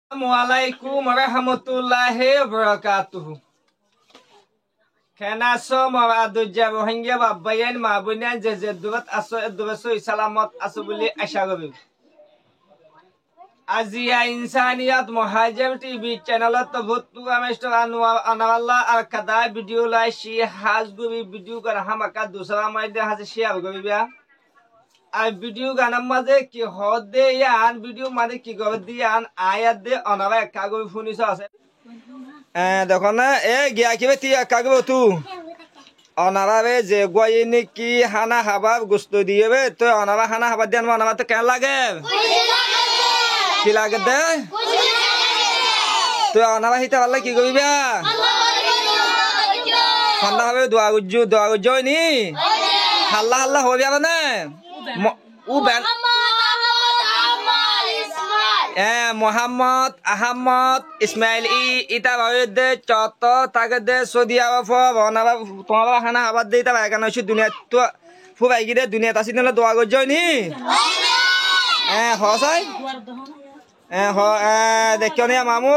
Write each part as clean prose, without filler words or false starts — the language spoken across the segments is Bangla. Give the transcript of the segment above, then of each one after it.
Assalamualaikum warahmatullahi wabarakatuh. Kenaso mawadu jabo hingga babayan mabunya jazadubat aso edubaso salamat asubuli ashagobi. Azia insaniyat muhajir TV channel to bhutu ameshto anawalla al kada video la shi hazgubi video kar hamaka dusra maide hase share gobi bia. R video গানার মাঝে কি হদে ইয়ান ভিডিও মানে কি গবে দিয়ান আয়াত দে অনাবা কাগবে ফুনিছ আছে দেখো না এ গিয়া কিবে তি কাগবে তু অনাবাবে যে গয়নি কি হানা হাবা গুস্ত দিয়েবে তো অনাবা হানা হাবা দেন অনাবা তো কেন লাগে কি লাগে দে তো অনাবা হিতা বললে কি কইবা ঠান্ডা হবে দোয়া গুজ্জু নি হাল্লা হাল্লা হবে না Muhammad Ahmad Ismail ita bawede coto tagede sodia wafo bonaba tomaba hana abad de ita baga no dunia tu fu baigi de dunia tasi nela doa gojo ni ho sai ho dekyo ni mamu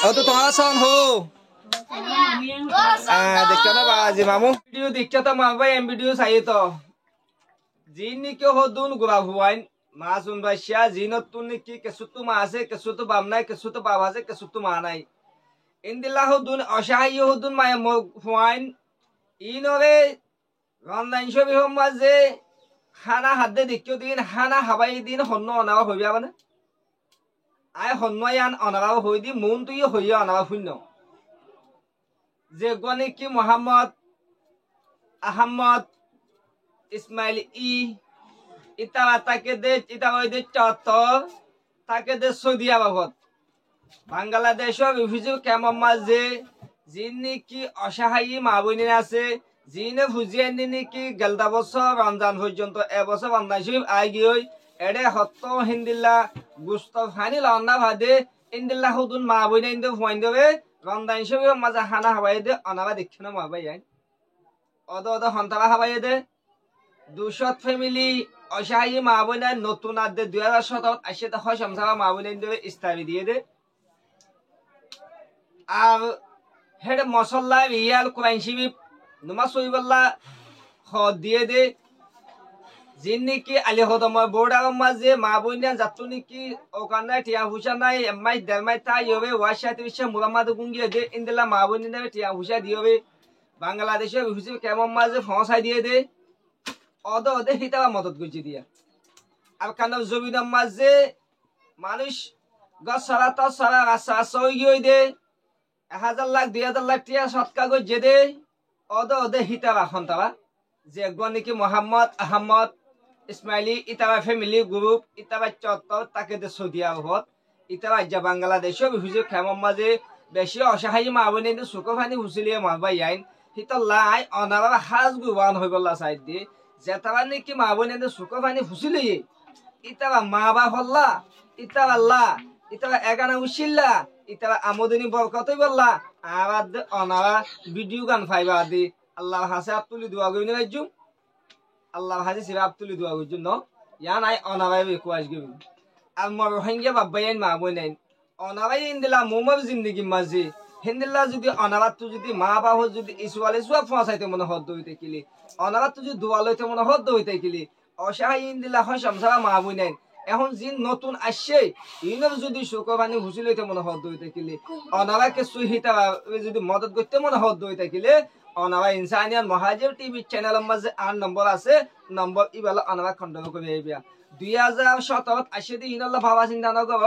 o tu tomara son ho dekyo na baji mamu video dikcha ta maba em video sai to Jini ke hodun gura huain masun basya jinotun ki kesutu maase kesutu bamnai kesutu babase kesutu manai indilla hodun ashahi hodun maya huain inove randan shobi homaze hana hadde dikyo din hana habai din honno onawa hobiya bana ai honno yan onawa hoidi mun tu hoya onawa hunno je goni ki Muhammad Ahmad Ismail Itawa take de itawa de choto take de Saudiya babot Bangladesh refugee camp maze jinni ki ashahayi mabuni আছে জিনে ফুজিয়ানি কি গলদা বছর রমজান পর্যন্ত এবছর রমজান শরীফ আগে হই এডে হত্ত হিন্দিল্লা গুস্ত ফানি লন্না ভাদে ইন্দিল্লা হুদুন মাবুনি ইন্দু ফাইন দেবে রমজান শরীফ মাজা খানা হাবাই দে অনাবা দেখছনা মাবাই আই অদ হন্তাবা হাবাই দে 200 ফ্যামিলি অসহায় মা বোনের নতুন আদে 2017 আসে তো হয় সমসাবা মা বোনের দেবে ইস্তাবি দিয়ে দে আর হেড মশলা রিয়াল কোরআন শরীফ নামাজ পড়িবল্লা খ দিয়ে দে জিন্নি কি আলি হদম বোর্ডার মাঝে মা বোনিয়া যাতুনি কি ওখানে টিয়া হুসা নাই এমআই দেরমাই তাই হবে ওয়াশাতি বিশ্ব মুহাম্মদ গুঙ্গিয়ে দে ইনদিল্লা মা বোনিয়া দেবে টিয়া হুসা দিবে বাংলাদেশে হুসি কেমন মাঝে ফসাই দিয়ে দে অদে হিতাবা মদত গুজি দিয়া আর কানব জমিনের মাঝে মানুষ গছ সারা তো সারা রাস্তা সই গই দে 1000 লাখ 2000 লাখ টিয়া সৎকা গজে দে অদে হিতাবা খন্তাবা যে গনি কি মোহাম্মদ আহমদ ইসমাইলি ইতাবা ফ্যামিলি গ্রুপ ইতাবা চত্ত তাকে দে সৌদিয়া হত ইতাবা যা বাংলাদেশে হুজুর কেমন মাঝে বেশি অসহায় মা বনে সুকফানি হুসিলিয়ে মারবা আইন হিতল্লাই অনাবা হাজ গুবান হইবল্লা সাইড দি যেতাবানি কি মা বোনে সুকফানি ফুসিলি ইতাবা মা বা হল্লা ইতাবা আল্লাহ ইতাবা এগানা উশিল্লা ইতাবা আমদনি বরকতই বললা আবাদ অনারা ভিডিও গান ফাইবা দি আল্লাহ হাসে আব্দুলি দোয়া গইনে রাজু আল্লাহ হাসে সিরা আব্দুলি দোয়া গইজু ন ইয়া নাই অনাবাই কোয়াজ গবি আর মর রোহিঙ্গা বাবাইন মা বোনে অনাবাই ইনদিলা মোমর জিন্দেগি মাঝে হিন্দিল্লা যদি অনাবাত যদি মা বাবা যদি ইসওয়ালে সুয়া ফসাইতে মনে হদ হইতে কিলি অনাবাত যদি দোয়া লইতে মনে হদ হইতে কিলি অসহায় ইন্দিল্লা হয় সমসাবা মা বই নাই এখন জিন নতুন আসছে ইনর যদি সুকবানি হুসি লইতে মনে হদ হইতে কিলি অনাবাকে সুহিতা যদি মদত করতে মনে হদ হইতে কিলি অনাবা ইনসানিয়ান মুহাজির টিভি চ্যানেলের মাঝে 8 নম্বর আছে নম্বর ইবালা অনাবা খন্ডন করে আইবা 2017 আসে দি ইনাল্লাহ ভাবা চিন্তা নগর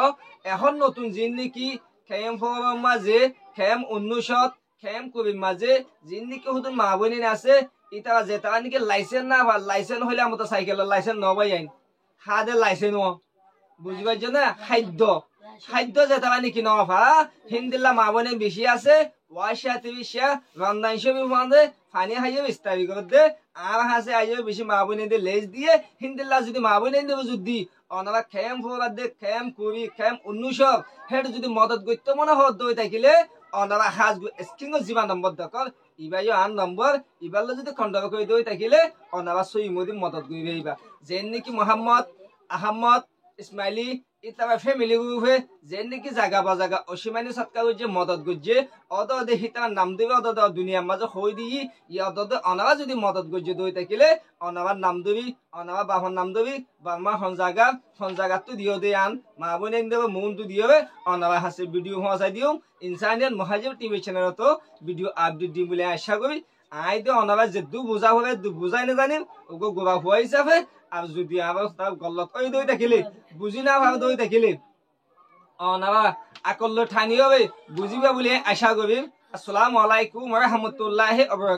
এখন নতুন জিন নাকি খেম ফোরাম মাঝে খেম উন্নুশত খেম কবির মাঝে জিন্দিকে হুদুন মা বইনে আছে ইতারা যে তারা নাকি লাইসেন্স না বা লাইসেন্স হইলে আমার সাইকেলের লাইসেন্স নবাই আইন হাদে লাইসেন্স বুঝবার জন্য খাদ্য যে তারা নাকি নভা হিন্দিল্লা মা বইনে বেশি আছে ওয়াশা তিবিশা রমদান শবি মাঝে ফানি হাইয়ে বিস্তারি করে দে আর হাসে আইয়ে বেশি মা বইনে দিয়ে লেজ দিয়ে হিন্দিল্লা যদি মা বইনে দেবে যদি অনারা খেম ফোরার দে খেম কবি খেম উন্নুশক হেড যদি মদত করতে মনে হদ দই থাকিলে অনারা হাজ স্ক্রিন জীবা নম্বর দরকার ইবাইও 8 নম্বর ইবাল্লা যদি খন্ডব করে দই থাকিলে অনারা সই মদি মদত করি ভাইবা যেন নাকি মোহাম্মদ আহমদ ইসমাইলি ইতাবা ফ্যামিলি গ্রুপে যে নাকি জায়গা বা জায়গা অসীমানি সৎকার যে মদত গজ্জে অদে হিতা নাম দেবে অদে দুনিয়ার মাঝে হই দিই ই অদে অনাবা যদি মদত গজ্জে দই থাকিলে অনাবার নাম দিবি অনাবা বাবার নাম দিবি বাবা হন জায়গা তো দিও দে আন মা বোন দেবে মন তো দিও অনাবা হাসে ভিডিও পৌঁছাই দিও ইনসানিয়াত মহাজিব টিভি চ্যানেল তো ভিডিও আপডেট দিম বলে আশা করি আই দে অনাবা যে দু বুঝা হবে দু বুঝাই না জানিম ওগো গোবা হওয়া হিসাবে আর যদি আবার তার গল্লত ওই দই থাকিলে বুঝি না ভাবে দই থাকিলে অনাবা আকল্ল ঠানি হবে বুঝিবা বলে আশা করি আসসালামু আলাইকুম ওয়া রাহমাতুল্লাহি ওয়া বারাকাতুহু